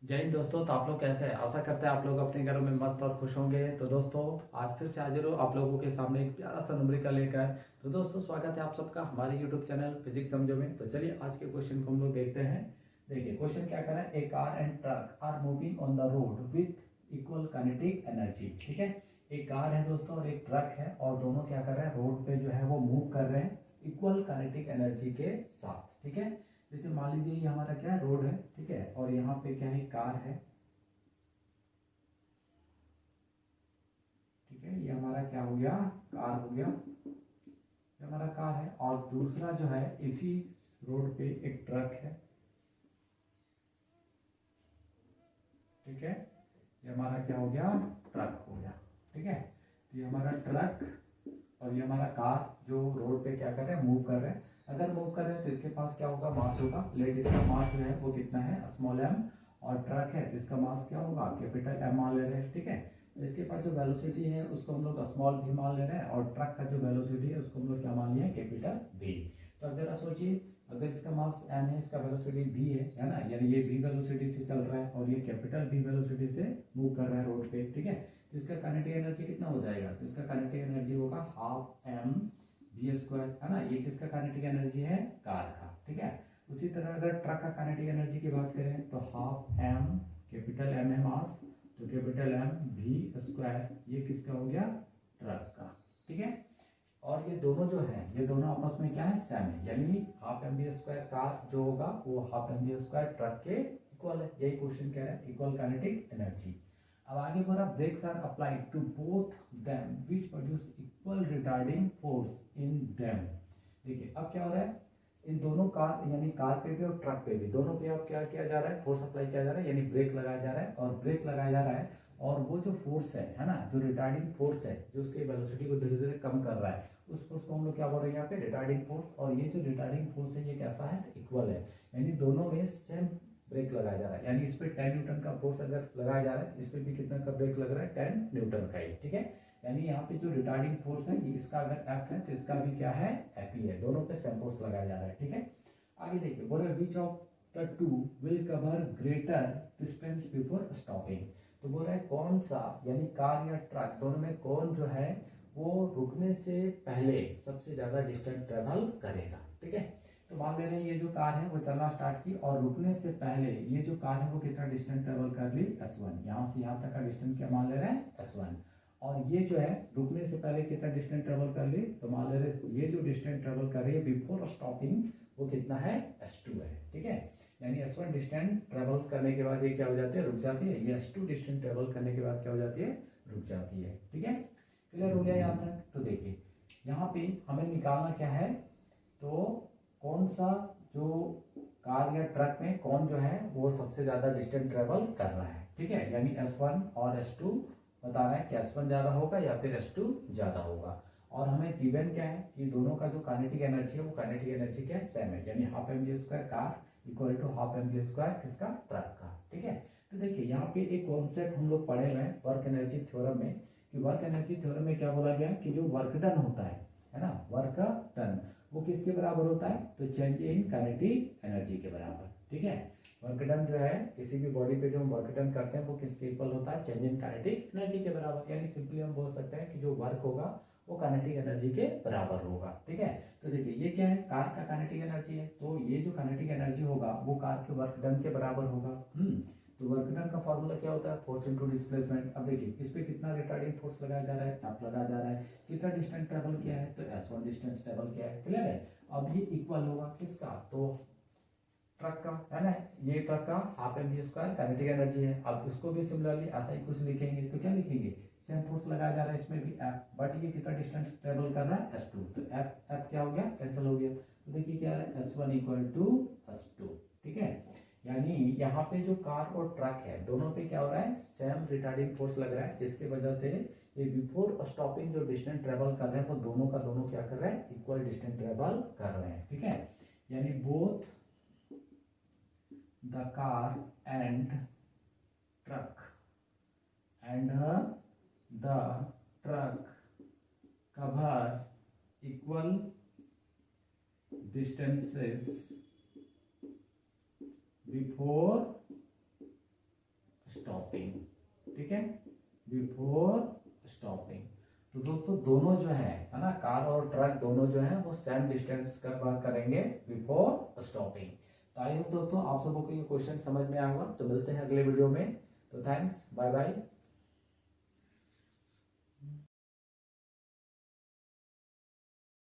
जय हिंद दोस्तों। तो आप लोग कैसे हैं? आशा करते हैं आप लोग अपने घरों में मस्त और खुश होंगे। तो दोस्तों आज फिर से हाजिर हो आप लोगों के सामने एक प्यारा सा न्यूमेरिकल लेकर। तो दोस्तों स्वागत है आप सबका हमारे यूट्यूब चैनल फिजिक्स समझो में। तो चलिए आज के क्वेश्चन को हम लोग देखते हैं। देखिए क्वेश्चन क्या कर रहा है, a car and truck are moving on the road with equal kinetic energy. ठीक है, एक कार है दोस्तों और एक ट्रक है और दोनों क्या कर रहे हैं, रोड पे जो है वो मूव कर रहे हैं इक्वल काइनेटिक एनर्जी के साथ। ठीक है, जैसे मान लीजिए ये हमारा क्या है, रोड है। ठीक है, और यहाँ पे क्या है, कार है। ठीक है, ये हमारा क्या हो गया, कार हो गया। ये हमारा कार है और दूसरा जो है इसी रोड पे एक ट्रक है। ठीक है, ये हमारा क्या हो गया, ट्रक हो गया। ठीक है, तो ये हमारा ट्रक और ये हमारा कार जो रोड पे क्या कर रहे हैं, मूव कर रहे हैं। अगर मूव कर रहे हैं तो इसके पास क्या होगा, मास होगा। लेट इसका मास जो है वो कितना है, स्मॉल एम। और ट्रक है तो इसका मास क्या होगा, कैपिटल एम मान ले रहे हैं। ठीक है, इसके पास जो वेलोसिटी है उसको हम लोग स्मॉल भी मान ले रहे हैं और ट्रक का जो वेलोसिटी है उसको हम लोग क्या मान लिया, कैपिटल बी। तो अब जरा सोचिए, अगर इसका मास एम है, इसका वेलोसिटी बी है ना, यानी ये बी वेलोसिटी से चल रहा है और ये कैपिटल बी वेलोसिटी से मूव कर रहा है रोड पे। ठीक है, तो इसका काइनेटिक एनर्जी कितना हो जाएगा, तो इसका काइनेटिक एनर्जी होगा हाफ एम वी स्क्वायर, है ना। ये किसका काइनेटिक एनर्जी है, कार का। ठीक है, उसी तरह अगर ट्रक का काइनेटिक एनर्जी की बात करें तो हाफ एम, कैपिटल एम है मास, तो कैपिटल एम वी स्क्वायर, ये किसका हो गया, ट्रक का। ठीक है, और ये दोनों जो है ये दोनों आपस में क्या है, सेम है, यानी half M V square car जो होगा वो half M V square truck के इक्वल है। यही क्वेश्चन कह रहा है, इक्वल काइनेटिक एनर्जी। अब आगे बोला brakes are applied to both them which produce equal retarding force in them. देखिए अब क्या हो रहा है, इन दोनों कार यानी कार पे भी और ट्रक पे भी, दोनों पे अब क्या किया जा रहा है, फोर्स अप्लाई किया जा रहा है, यानी ब्रेक लगाया जा रहा है। और ब्रेक लगाया जा रहा है और वो जो फोर्स है ना, जो रिटार्डिंग फोर्स है जो उसके वेलोसिटी को धीरे धीरे कम कर रहा है, उस फोर्स को हम लोग क्या बोल रहे हैं यहाँ पे, रिटार्डिंग फोर्स। और ये जो रिटार्डिंग फोर्स है ये कैसा है, इक्वल है, यानी दोनों में सेम ब्रेक लगाया जा रहा है। यानी इस पे 10 न्यूटन का फोर्स अगर लगाया जा रहा है, इस पे भी कितना का ब्रेक लग रहा है, 10 न्यूटन का ही। ठीक है, यानी यहाँ पे जो रिटार्डिंग फोर्स है ये इसका अगर एफ है तो इसका भी क्या है, एफ ही है, दोनों पे सेम फोर्स लगाया जा रहा है। ठीक है, आगे देखिए बोले which of the two will cover greater distance before stopping. तो बोल रहा है कौन सा, यानी कार या ट्रक दोनों में कौन जो है वो रुकने से पहले सबसे ज्यादा डिस्टेंस ट्रेवल करेगा। ठीक है, तो मान ले रहे हैं ये जो कार है वो चलना स्टार्ट की और रुकने से पहले ये जो कार है वो कितना डिस्टेंस ट्रेवल कर ली, s1। यहाँ से यहाँ तक का डिस्टेंस क्या मान ले रहे हैं, s1। और ये जो है रुकने से पहले कितना डिस्टेंस ट्रेवल कर ली, तो मान ले रहे ये जो डिस्टेंस ट्रेवल कर रही है बिफोर स्टॉपिंग वो कितना है, s2 है। ठीक है, यानी s1 डिस्टेंस ट्रेवल करने के बाद ये क्या हो जाती है, रुक जाती है। ये s2 डिस्टेंस ट्रेवल करने के बाद क्या हो जाती है, रुक जाती है। ठीक है, क्लियर हो गया यहाँ तक। तो देखिए यहाँ पे हमें निकालना क्या है, तो कौन सा जो कार या ट्रक में कौन जो है वो सबसे ज्यादा डिस्टेंस ट्रेवल कर रहा है। ठीक है, यानी S1 और S2 बताना है कि S1 ज्यादा होगा या फिर S2 ज्यादा होगा। और हमें गिवन क्या है कि दोनों का जो काइनेटिक एनर्जी है वो काइनेटिक एनर्जी क्या है, सेम है, यानी half M G square car equal to half M G square किसका, ट्रक का। ठीक है, तो देखिए यहाँ पे एक कॉन्सेप्ट हम लोग पढ़े हुए हैं वर्क एनर्जी थ्योरम में, कि वर्क एनर्जी थ्योरम में क्या बोला गया कि जो वर्क डन होता है ना, वर्क डन वो किसके बराबर होता है, तो चेंज इन काइनेटिक एनर्जी के बराबर। ठीक है, वर्क डन जो है किसी भी बॉडी पे जो हम वर्क डन करते हैं वो किसके इक्वल होता है, चेंज इन काइनेटिक एनर्जी के बराबर। यानी सिंपली हम बोल सकते हैं कि जो वर्क होगा वो काइनेटिक एनर्जी के बराबर होगा। ठीक है, तो देखिए ये क्या है, कार का काइनेटिक एनर्जी है, तो ये जो काइनेटिक एनर्जी होगा वो कार के वर्क डन के बराबर होगा। तो वर्क डन का फॉर्मूला क्या होता है, फोर्स इनटू डिस्प्लेसमेंट। अब देखिए इस पे कितना रिटार्डिंग फोर्स लगाया जा रहा है, एफ लगाया जा रहा है, कितना डिस्टेंस ट्रेवल किया है, तो s1 डिस्टेंस ट्रेवल किया है। क्लियर है, अब ये इक्वल होगा किसका, तो ट्रक का, है ना। ये ट्रक का half M G square kinetic energy है। अब इसको भी सिमिलरली ऐसा ही कुछ लिखेंगे, तो क्या लिखेंगे, सेम फोर्स लगाया जा रहा है इसमें भी एफ, बट ये कितना डिस्टेंस ट्रेवल कर रहा है, s2, तो एफ एफ क्या हो गया, कैंसिल हो गया। तो देखिए क्या है, s1 इक्वल टू s2। ठीक है, यानी यहाँ पे जो कार और ट्रक है दोनों पे क्या हो रहा है, सेम रिटार्डिंग फोर्स लग रहा है, जिसकी वजह से ये बिफोर स्टॉपिंग जो डिस्टेंस ट्रेवल कर रहे हैं वो दोनों का दोनों क्या कर रहे हैं, इक्वल डिस्टेंस ट्रेवल कर रहे हैं। ठीक है, यानी both the car and truck and the truck cover equal distances before stopping, ठीक है, बिफोर स्टॉपिंग। तो दोस्तों दोनों जो है ना, कार और ट्रक दोनों जो है वो सेम डिस्टेंस कवर करेंगे बिफोर स्टॉपिंग। तो आई होप दोस्तों आप सबको ये क्वेश्चन समझ में आएगा। तो मिलते हैं अगले वीडियो में। तो थैंक्स, बाय बाय।